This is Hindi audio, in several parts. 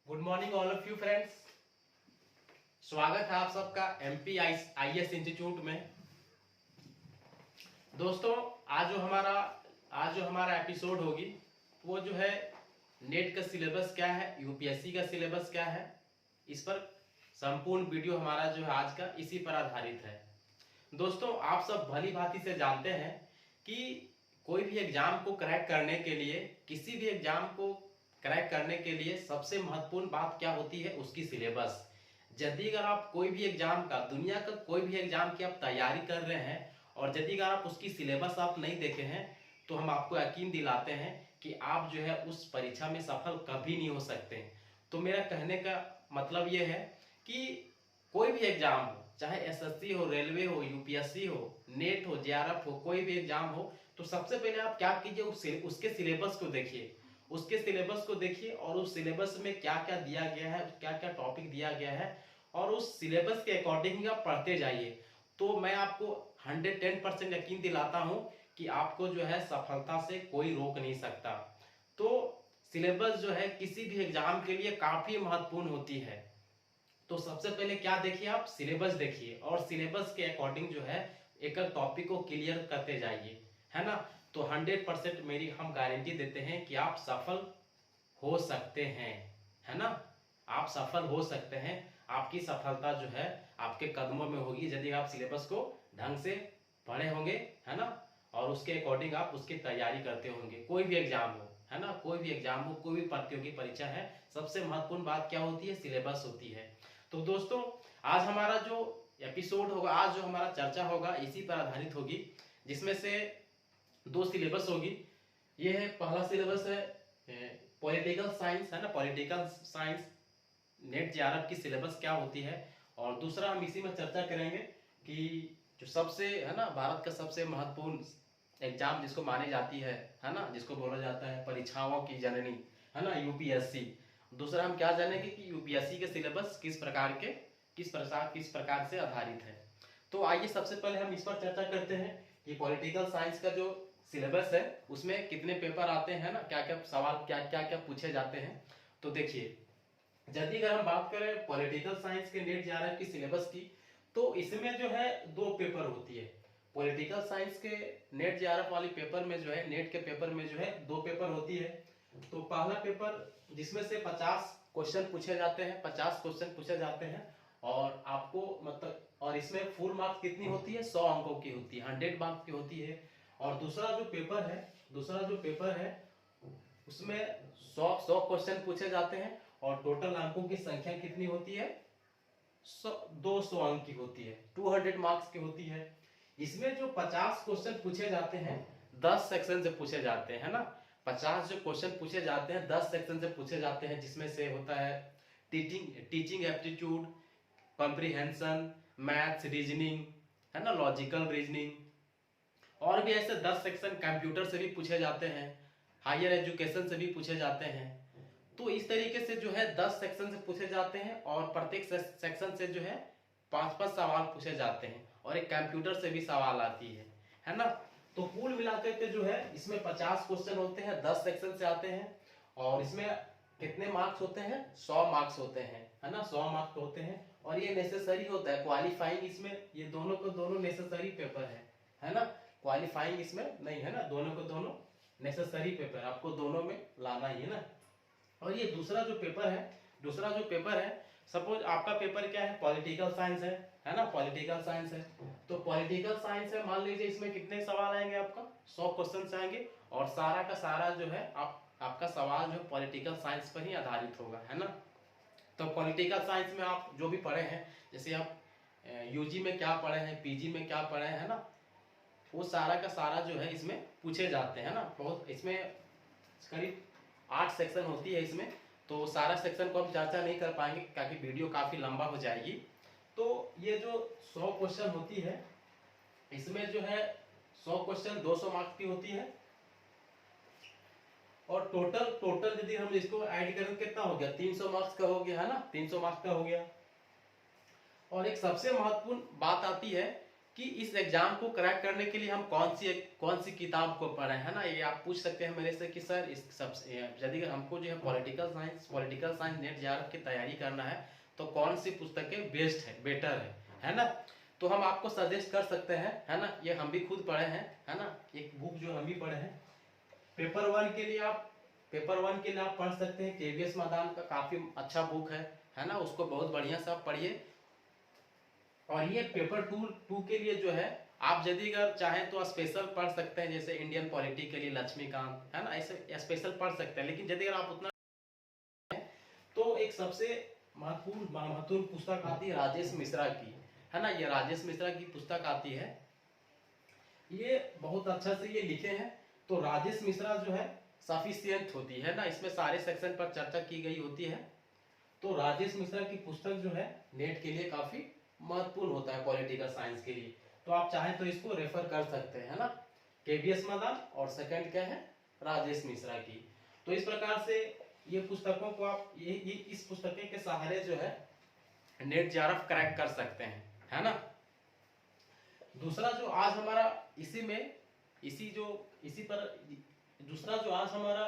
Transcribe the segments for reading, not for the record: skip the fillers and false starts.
Good morning all of you friends. स्वागत है आप सबका एमपी आईएएस इंस्टीट्यूट में। दोस्तों आज जो हमारा एपिसोड होगी वो जो है नेट का सिलेबस क्या है, यूपीएससी का सिलेबस क्या है, इस पर संपूर्ण वीडियो हमारा जो है आज का इसी पर आधारित है। दोस्तों आप सब भली भांति से जानते हैं कि कोई भी एग्जाम को क्रैक करने के लिए, किसी भी एग्जाम को क्रैक करने के लिए सबसे महत्वपूर्ण बात क्या होती है, उसकी सिलेबस। यदि अगर आप कोई भी एग्जाम का, दुनिया का कोई भी एग्जाम की आप तैयारी कर रहे हैं और यदि अगर आप उसकी सिलेबस आप नहीं देखे हैं तो हम आपको यकीन दिलाते हैं कि आप जो है उस परीक्षा में सफल कभी नहीं हो सकते। तो मेरा कहने का मतलब ये है कि कोई भी एग्जाम हो, चाहे एसएससी हो, रेलवे हो, यूपीएससी हो, नेट हो, जेआरएफ हो, कोई भी एग्जाम हो, तो सबसे पहले आप क्या कीजिए, उसके सिलेबस को देखिए। उसके सिलेबस को देखिए और उस सिलेबस में क्या क्या दिया गया है, क्या क्या टॉपिक दिया गया है और उस सिलेबस के अकॉर्डिंग ही आप पढ़ते जाइए। तो मैं आपको 110% यकीन दिलाता हूं कि आपको जो है सफलता से कोई रोक नहीं सकता। तो सिलेबस जो है किसी भी एग्जाम के लिए काफी महत्वपूर्ण होती है। तो सबसे पहले क्या देखिए, आप सिलेबस देखिए और सिलेबस के अकॉर्डिंग जो है एक एक टॉपिक को क्लियर करते जाइए, है ना। तो 100% मेरी हम गारंटी देते हैं कि आप सफल हो सकते हैं, है ना। आप सफल हो सकते हैं। आपकी सफलता जो है आपके कदमों में होगी यदि आप सिलेबस को ढंग से पढ़े होंगे, है ना, और उसके अकॉर्डिंग आप उसकी तैयारी करते होंगे। कोई भी एग्जाम हो, है ना, कोई भी एग्जाम हो, कोई भी प्रतियोगी परीक्षा है, सबसे महत्वपूर्ण बात क्या होती है, सिलेबस होती है। तो दोस्तों आज हमारा जो एपिसोड होगा, आज जो हमारा चर्चा होगा इसी पर आधारित होगी, जिसमें से दो सिलेबस होगी। ये है, पहला सिलेबस है पॉलिटिकल साइंस, है ना, पॉलिटिकल साइंस नेट जेआरएफ की सिलेबस क्या होती है। और दूसरा हम इसी में चर्चा करेंगे कि जो सबसे, है ना, भारत का सबसे महत्वपूर्ण एग्जाम जिसको मानी जाती है ना, जिसको बोला जाता है परीक्षाओं की जननी, है ना, यूपीएससी। दूसरा हम क्या जानेंगे कि यूपीएससी के सिलेबस किस प्रकार से आधारित है। तो आइए सबसे पहले हम इस पर चर्चा करते हैं कि पॉलिटिकल साइंस का जो सिलेबस है उसमें कितने पेपर आते हैं ना, क्या क्या सवाल, क्या क्या पूछे जाते हैं। तो देखिए, यदि अगर हम बात करें पॉलिटिकल साइंस के नेट जेआरएफ की सिलेबस की, तो इसमें जो है दो पेपर होती है। पॉलिटिकल साइंस के नेट जेआरएफ वाली पेपर में जो है, नेट के पेपर में जो है दो पेपर होती है। तो पहला पेपर जिसमें से 50 क्वेश्चन पूछे जाते हैं, 50 क्वेश्चन पूछे जाते हैं और आपको मतलब, और इसमें फुल मार्क्स कितनी होती है, 100 अंकों की होती है, 100 मार्क्स की होती है। और दूसरा जो पेपर है उसमें 100 क्वेश्चन पूछे जाते हैं और टोटल अंकों की संख्या कितनी होती है, 200 अंक की होती है, 200 मार्क्स की होती है। इसमें जो 50 क्वेश्चन पूछे जाते हैं 10 सेक्शन से पूछे जाते हैं, है ना। 50 जो क्वेश्चन पूछे जाते हैं 10 सेक्शन से पूछे जाते हैं, जिसमें से होता है teaching aptitude, comprehension, maths, reasoning, है ना, लॉजिकल रीजनिंग, और भी ऐसे 10 सेक्शन कंप्यूटर से भी पूछे जाते हैं, हायर एजुकेशन से भी पूछे जाते हैं। तो इस तरीके से जो है 10 सेक्शन से पूछे जाते हैं और प्रत्येक सेक्शन से जो है 5-5 सवाल पूछे जाते हैं और एक कंप्यूटर से भी सवाल आती है ना। तो कुल मिलाकर के जो है इसमें 50 क्वेश्चन होते हैं, 10 सेक्शन से आते हैं और इसमें कितने मार्क्स होते हैं, 100 मार्क्स होते हैं, है ना, 100 मार्क्स होते हैं। और ये नेसेसरी होता है, क्वालिफाइंग इसमें ये दोनों को दोनों नेसेसरी पेपर है ना, क्वालिफाइंग इसमें नहीं, है ना, दोनों को दोनों नेसेसरी पेपर, आपको दोनों में लाना ही है ना। और ये दूसरा जो पेपर है, सपोज आपका पेपर क्या है, पॉलिटिकल साइंस है ना, पॉलिटिकल साइंस है। तो पॉलिटिकल साइंस है, मान लीजिए इसमें कितने सवाल आएंगे, आपका 100 क्वेश्चन आएंगे और सारा का सारा जो है आपका सवाल जो पॉलिटिकल साइंस पर ही आधारित होगा, है ना। तो पॉलिटिकल साइंस में आप जो भी पढ़े हैं, जैसे आप यूजी में क्या पढ़े हैं, पीजी में क्या पढ़े हैं, है ना, वो सारा का सारा जो है इसमें पूछे जाते हैं ना। बहुत इसमें करीब 8 सेक्शन होती है इसमें, तो सारा सेक्शन को हम चर्चा नहीं कर पाएंगे क्योंकि वीडियो काफी लंबा हो जाएगी। तो ये जो 100 क्वेश्चन होती है इसमें जो है 100 क्वेश्चन 200 मार्क्स की होती है और टोटल यदि हम इसको ऐड करें कितना हो गया, 300 मार्क्स का हो गया, है ना, 300 मार्क्स का हो गया। और एक सबसे महत्वपूर्ण बात आती है कि इस एग्जाम को क्रैक करने के लिए हम कौन सी किताब को पढ़ें, है ना। ये आप पूछ सकते हैं मेरे से कि सर इस सब यदि हमको जो है पॉलिटिकल साइंस नेट जेआरएफ की तैयारी करना है तो कौन सी पुस्तकें बेस्ट है, बेटर है ना। तो हम आपको सजेस्ट कर सकते हैं, है ना। ये हम भी खुद पढ़े हैं, है ना। एक बुक जो हम भी पढ़े हैं पेपर वन के लिए आप पढ़ सकते हैं। केवीएस मैदान का काफी अच्छा बुक है ना। उसको बहुत बढ़िया से आप पढ़िए। और ये पेपर टू के लिए जो है आप यदि अगर चाहें तो स्पेशल पढ़ सकते हैं, जैसे इंडियन पॉलिटी के लिए लक्ष्मीकांत, है ना, ऐसे स्पेशल पढ़ सकते हैं। लेकिन यदि अगर आप उतना तो एक सबसे महत्वपूर्ण पुस्तक आती है राजेश मिश्रा की, है ना। ये राजेश मिश्रा की पुस्तक आती है, ये बहुत अच्छा से ये लिखे हैं। तो राजेश मिश्रा जो है सफिशिएंट होती है ना, इसमें सारे सेक्शन पर चर्चा की गई होती है। तो राजेश मिश्रा की पुस्तक जो है नेट के लिए काफी महत्वपूर्ण होता है पॉलिटिकल साइंस के लिए। तो आप चाहें तो इसको रेफर कर सकते हैं, है ना। केवीएस मैदान और सेकंड क्या है राजेश मिश्रा की। तो इस प्रकार से ये पुस्तकों को आप ये इस पुस्तकें के सहारे जो है नेट जेआरएफ क्रैक कर सकते हैं, है ना। दूसरा जो आज हमारा दूसरा जो आज हमारा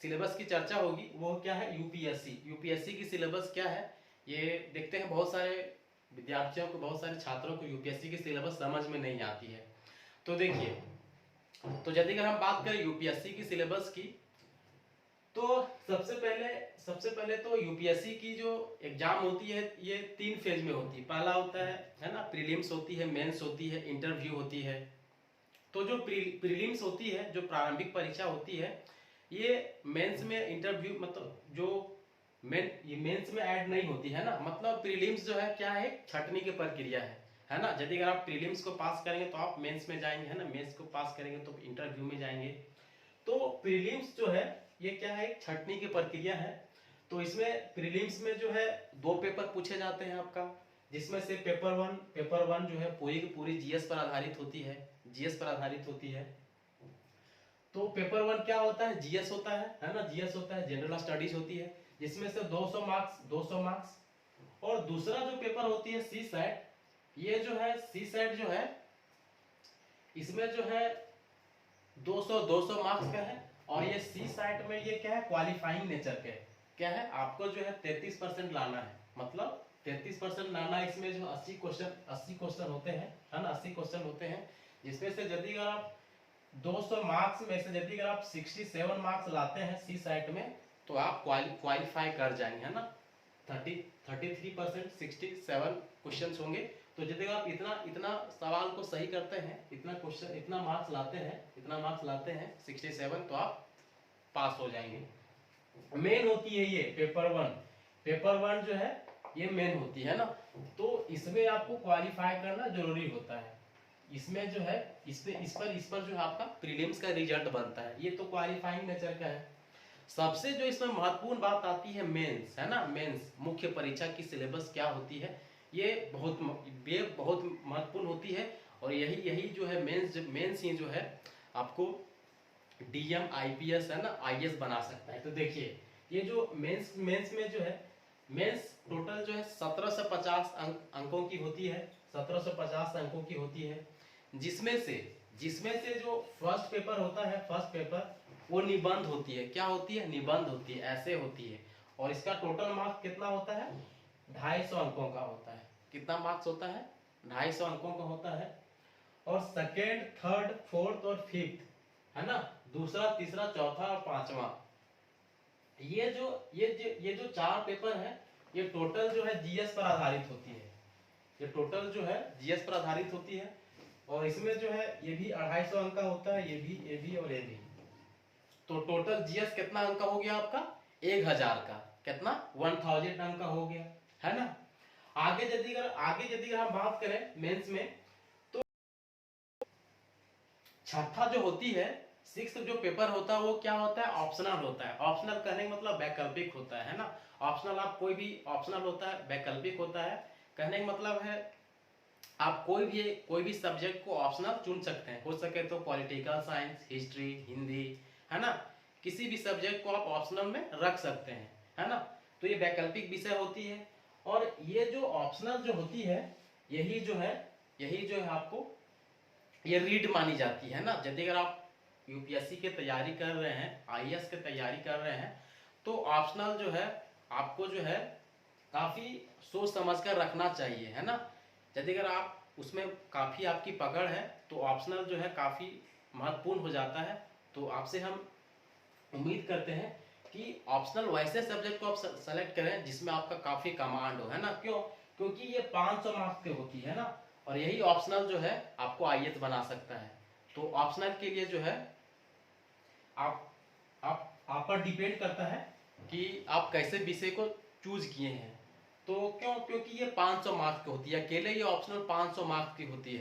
सिलेबस की चर्चा होगी वो क्या है यूपीएससी की सिलेबस क्या है ये देखते हैं। बहुत सारे विद्यार्थियों को, बहुत सारे छात्रों को यूपीएससी की सिलेबस समझ में नहीं आती है। तो देखिए, तो यदि अगर हम बात करें यूपीएससी की सिलेबस की, तो सबसे पहले तो यूपीएससी की जो एग्जाम होती है ये 3 फेज में होती है। पहला होता है ना, प्रीलिम्स होती है, मेंस होती है, इंटरव्यू होती है। तो जो प्रीलिम्स होती है, जो प्रारंभिक परीक्षा होती है, ये मेंस में इंटरव्यू मतलब जो ये मेंस में ऐड नहीं होती है ना। मतलब प्रीलिम्स जो है क्या है, छटनी की प्रक्रिया है ना। यदि अगर आप प्रीलिम्स को पास करेंगे तो आप मेंस में जाएंगे, है ना। मेंस को पास करेंगे तो इंटरव्यू में जाएंगे। तो प्रीलिम्स जो है ये क्या है, एक छटनी की प्रक्रिया है। तो इसमें प्रीलिम्स में जो है 2 पेपर पूछे जाते हैं आपका, जिसमें से पेपर वन जो है पूरी की पूरी जीएस पर आधारित होती है। तो पेपर वन क्या होता है, जीएस होता है ना। जीएस होता है, जनरल स्टडीज होती है, जिसमें से 200 मार्क्स। और दूसरा जो पेपर होती है सी सेट, ये जो है सी सेट जो है इसमें जो है 200 मार्क्स का है। और ये सी सेट में ये क्या है, क्वालिफाइंग नेचर के क्या है, आपको जो है 33% लाना है। मतलब 33% लाना है। इसमें जो 80 क्वेश्चन होते हैं, है ना। 80 क्वेश्चन होते हैं, जिसमें से यदि अगर आप 200 मार्क्स में से यदि अगर आप 67 मार्क्स लाते हैं सी सेट में, तो आप क्वालिफाई कर जाएंगे, है ना। 33% 67 क्वेश्चन होंगे। तो यदि आप इतना सवाल को सही करते हैं, इतना मार्क्स लाते हैं 67, तो आप पास हो जाएंगे। मेन होती है ये पेपर वन जो है ये मेन होती है ना। तो इसमें आपको क्वालिफाई करना जरूरी होता है। इसमें जो है इस पर जो है आपका प्रीलिम्स का रिजल्ट बनता है। ये तो क्वालिफाइंग नेचर का है। सबसे जो इसमें महत्वपूर्ण बात आती है मेंस, है ना। मेंस मुख्य परीक्षा की सिलेबस क्या होती है, ये बहुत महत्वपूर्ण होती है। और यही जो है मेंस ही जो है आपको डीएम आईपीएस, है ना, आईएएस बना सकता है। तो देखिए, ये जो मेंस में जो है मेंस टोटल जो है 1750 अंकों की होती है। 1750 अंकों की होती है, जिसमें से जो फर्स्ट पेपर वो निबंध होती है। क्या होती है, निबंध होती है, ऐसे होती है। और इसका टोटल मार्क्स कितना होता है, 250 अंकों का होता है। कितना मार्क्स होता है, 250 अंकों का होता है। और सेकेंड, थर्ड, फोर्थ और फिफ्थ, है ना, दूसरा, तीसरा, चौथा और पांचवा, ये जो 4 पेपर है, ये टोटल जो है जीएस पर आधारित होती है। ये टोटल जो है जीएस पर आधारित होती है। और इसमें जो है ये भी 250 अंक का होता है, ये भी और ये भी। तो टोटल जीएस कितना अंक का हो गया आपका, 1000 का। कितना, 1000 अंक का हो गया, है ना। आगे यदि अगर हम बात करें मेंस में, तो छठा जो होती है, 6th जो पेपर होता है वो क्या होता है, ऑप्शनल होता है। ऑप्शनल कहने का मतलब वैकल्पिक होता है ना। ऑप्शनल आप कोई भी ऑप्शनल होता है, वैकल्पिक होता है। कहने का मतलब है आप कोई भी सब्जेक्ट को ऑप्शनल चुन सकते हैं। हो सके तो पॉलिटिकल साइंस, हिस्ट्री, हिंदी, है ना, किसी भी सब्जेक्ट को आप ऑप्शनल में रख सकते हैं, है ना। तो ये वैकल्पिक विषय होती है। और ये जो ऑप्शनल जो होती है, यही जो है यही जो है आपको ये रीड मानी जाती है ना। यदि अगर आप यूपीएससी की तैयारी कर रहे हैं, आईएएस की तैयारी कर रहे हैं, तो ऑप्शनल जो है आपको जो है काफ़ी सोच समझ कर रखना चाहिए, है ना। यदि अगर आप उसमें काफ़ी आपकी पकड़ है तो ऑप्शनल जो है काफ़ी महत्वपूर्ण हो जाता है। तो आपसे हम उम्मीद करते हैं कि ऑप्शनल वैसे सब्जेक्ट को आप सेलेक्ट करें जिसमें आपका काफ़ी कमांड हो, है ना। क्यों? क्योंकि ये 500 मार्क्स की होती है ना, और यही ऑप्शनल जो है आपको आईएएस बना सकता है। तो ऑप्शनल के लिए जो है आप पर डिपेंड करता है कि आप कैसे विषय को चूज किए हैं। तो क्यों? क्योंकि ये 500 मार्क्स की होती है, अकेले ये ऑप्शनल 500 मार्क्स की होती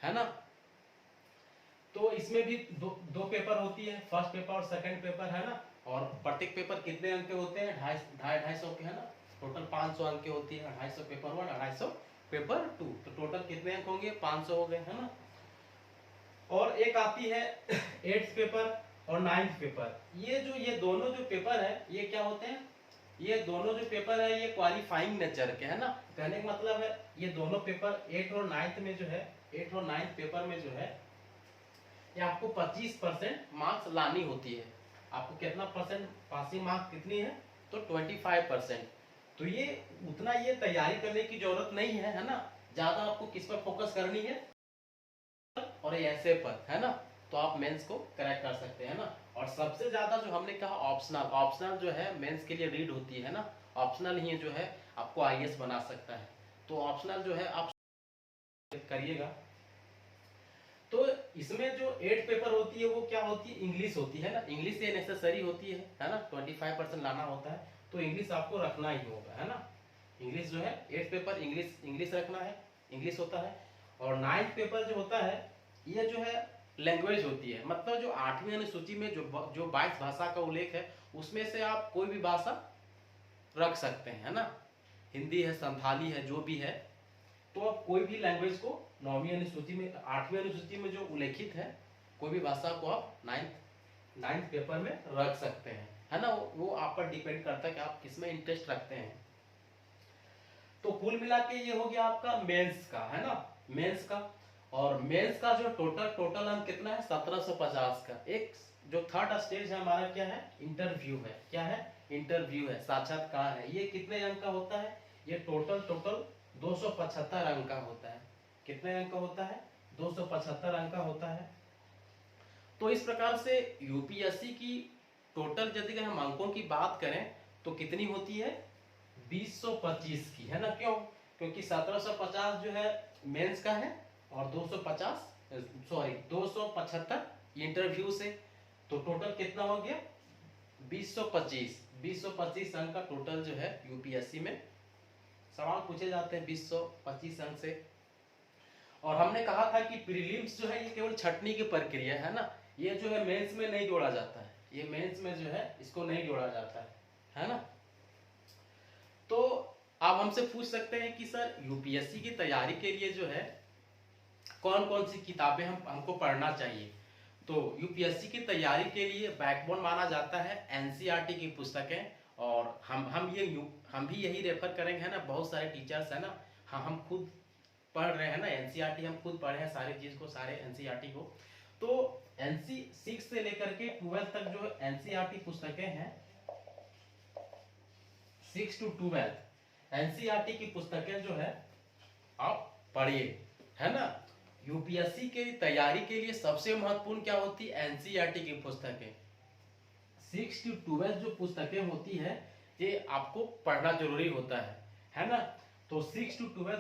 है ना। तो इसमें भी दो पेपर होती है, फर्स्ट पेपर और सेकंड पेपर, है ना। और प्रत्येक पेपर कितने अंक के होते हैं? 250 के, है ना। टोटल 500 अंक की होती है, 250 पेपर 1, 250 पेपर 2। तो टोटल कितने अंक होंगे? 500 हो गए, है ना। और एक आती है 8th पेपर और 9th पेपर। ये दोनों जो पेपर है ये क्या होते हैं? ये दोनों जो पेपर है ये क्वालिफाइंग नेचर के, है ना। कहने का मतलब है ये दोनों पेपर 8 और 9th में जो है, 8 और 9th पेपर में जो है ये आपको 25% मार्क्स लानी होती है। आपको कितना परसेंट पासिंग मार्क्स कितनी है? तो 25%। तो ये उतना ये तैयारी करने की जरूरत नहीं है ना। ज्यादा आपको किस पर फोकस करनी है? और ऐसे पर, है ना। तो आप मेंस को क्रैक कर सकते हैं ना। और सबसे ज्यादा जो हमने कहा ऑप्शनल जो है मेंस के लिए रीड होती है ना। ऑप्शनल ही जो है आपको आईएएस बना सकता है। तो ऑप्शनल जो है आप करिएगा। तो इसमें जो 8 पेपर होती है वो क्या होती है? इंग्लिश होती है ना। इंग्लिश ये नेसेसरी होती है ना। 25% लाना होता है तो इंग्लिश आपको रखना ही होगा, है ना। इंग्लिश जो है 8 पेपर इंग्लिश रखना है, इंग्लिश होता है। और 9th पेपर जो होता है ये जो है लैंग्वेज होती है। मतलब जो 8वीं अनुसूची में जो 22 भाषा का उल्लेख है उसमें से आप कोई भी भाषा रख सकते हैं, है ना। हिंदी है, संथाली है, जो भी है। तो आप कोई भी लैंग्वेज को 9वीं अनुसूची में, 8वीं अनुसूची में जो उल्लेखित है कोई भी भाषा को आप 9th पेपर में रख सकते हैं, है ना। वो आप पर डिपेंड करता है कि आप किस में इंटरेस्ट रखते हैं। तो कुल मिला के ये हो गया आपका मेंस का, है ना, मेंस का। और मेंस का जो टोटल अंक कितना है? 1750 का। एक जो थर्ड स्टेज है हमारा क्या है? इंटरव्यू है। क्या है? इंटरव्यू है, साक्षात्कार है। ये कितने अंक का होता है? ये टोटल 275 अंक का होता है। कितने अंक का होता है? 275 अंक का होता है। तो इस प्रकार से यूपीएससी की टोटल यदि हम अंकों की बात करें तो कितनी होती है? 2025 की, है ना। क्यों? क्योंकि 1750 जो है मेंस का है और 275 इंटरव्यू से। तो टोटल कितना हो गया? 2025 अंक का टोटल जो है यूपीएससी में सवाल पूछे जाते हैं 2025 अंक से। और हमने कहा था कि प्रीलिम्स जो है ये केवल छटनी की प्रक्रिया है ना। ये जो है मेंस में नहीं जोड़ा जाता है, ये मेंस में जो है इसको नहीं जोड़ा जाता है ना। तो आप हमसे पूछ सकते हैं कि सर यूपीएससी की तैयारी के लिए जो है कौन कौन सी किताबें हमको पढ़ना चाहिए। तो यूपीएससी की तैयारी के लिए बैकबोन माना जाता है एनसीईआरटी की पुस्तकें। और हम भी यही रेफर करेंगे, है ना। बहुत सारे टीचर्स है ना, हम खुद पढ़ रहे हैं ना एनसीईआरटी, हम खुद पढ़े हैं सारी चीज को, सारे एनसीईआरटी को। तो एनसी 6 से लेकर के 12 तक जो एनसीईआरटी पुस्तकें हैं, 6 to 12 एनसीईआरटी की पुस्तकें जो है आप पढ़िए, है ना। यूपीएससी की तैयारी के लिए सबसे महत्वपूर्ण क्या होती है? एनसीईआरटी की पुस्तकें। 6 to 12 जो पुस्तकें होती है ये आपको पढ़ना जरूरी होता है ना। तो 6 to 12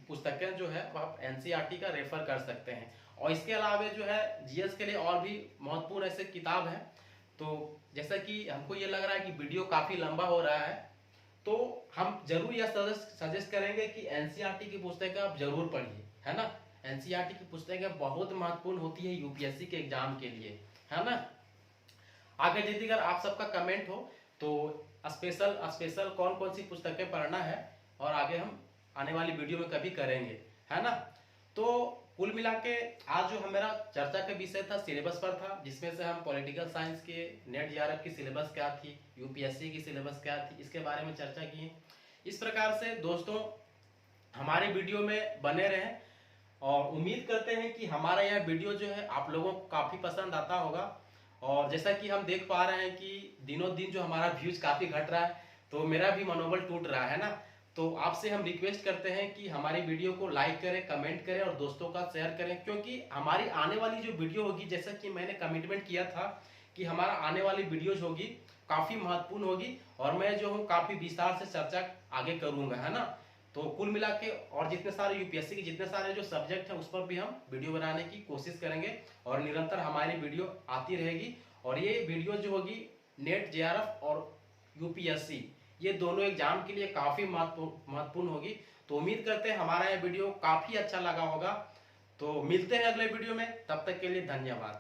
पुस्तकें जो है आप एनसीईआरटी का रेफर कर सकते हैं। और इसके अलावा जो है जीएस के लिए और भी महत्वपूर्ण ऐसे किताब है। तो जैसा कि हमको ये लग रहा है कि वीडियो काफी लंबा हो रहा है, तो हम जरूर यह सजेस्ट करेंगे कि एनसीईआरटी की पुस्तकें आप जरूर पढ़िए, है ना। एनसीईआरटी की पुस्तकें बहुत महत्वपूर्ण होती है यूपीएससी के एग्जाम के लिए, है ना। आगे यदि अगर आप सबका कमेंट हो तो स्पेशल कौन कौन सी पुस्तकें पढ़ना है और आगे हम आने वाली वीडियो में कभी करेंगे, है ना। तो कुल मिला के आज जो हमारा चर्चा का विषय था सिलेबस पर था, जिसमें से हम पॉलिटिकल साइंस के नेट जेआरएफ की सिलेबस क्या थी, यूपीएससी की सिलेबस क्या थी, इसके बारे में चर्चा की। इस प्रकार से दोस्तों हमारे वीडियो में बने रहें। और उम्मीद करते हैं कि हमारा यह वीडियो जो है आप लोगों को काफ़ी पसंद आता होगा। और जैसा कि हम देख पा रहे हैं कि दिनों दिन जो हमारा व्यूज काफ़ी घट रहा है, तो मेरा भी मनोबल टूट रहा है ना। तो आपसे हम रिक्वेस्ट करते हैं कि हमारी वीडियो को लाइक करें, कमेंट करें और दोस्तों का शेयर करें, क्योंकि हमारी आने वाली जो वीडियो होगी, जैसा कि मैंने कमिटमेंट किया था कि हमारा आने वाली वीडियोज होगी काफ़ी महत्वपूर्ण होगी और मैं जो हूँ काफ़ी विस्तार से चर्चा आगे करूँगा, है ना। तो कुल मिला के और जितने सारे यूपीएससी के जितने सारे जो सब्जेक्ट हैं उस पर भी हम वीडियो बनाने की कोशिश करेंगे और निरंतर हमारी वीडियो आती रहेगी। और ये वीडियो जो होगी नेट जेआरएफ और यूपीएससी ये दोनों एग्जाम के लिए काफ़ी महत्वपूर्ण होगी। तो उम्मीद करते हैं हमारा ये वीडियो काफ़ी अच्छा लगा होगा। तो मिलते हैं अगले वीडियो में, तब तक के लिए धन्यवाद।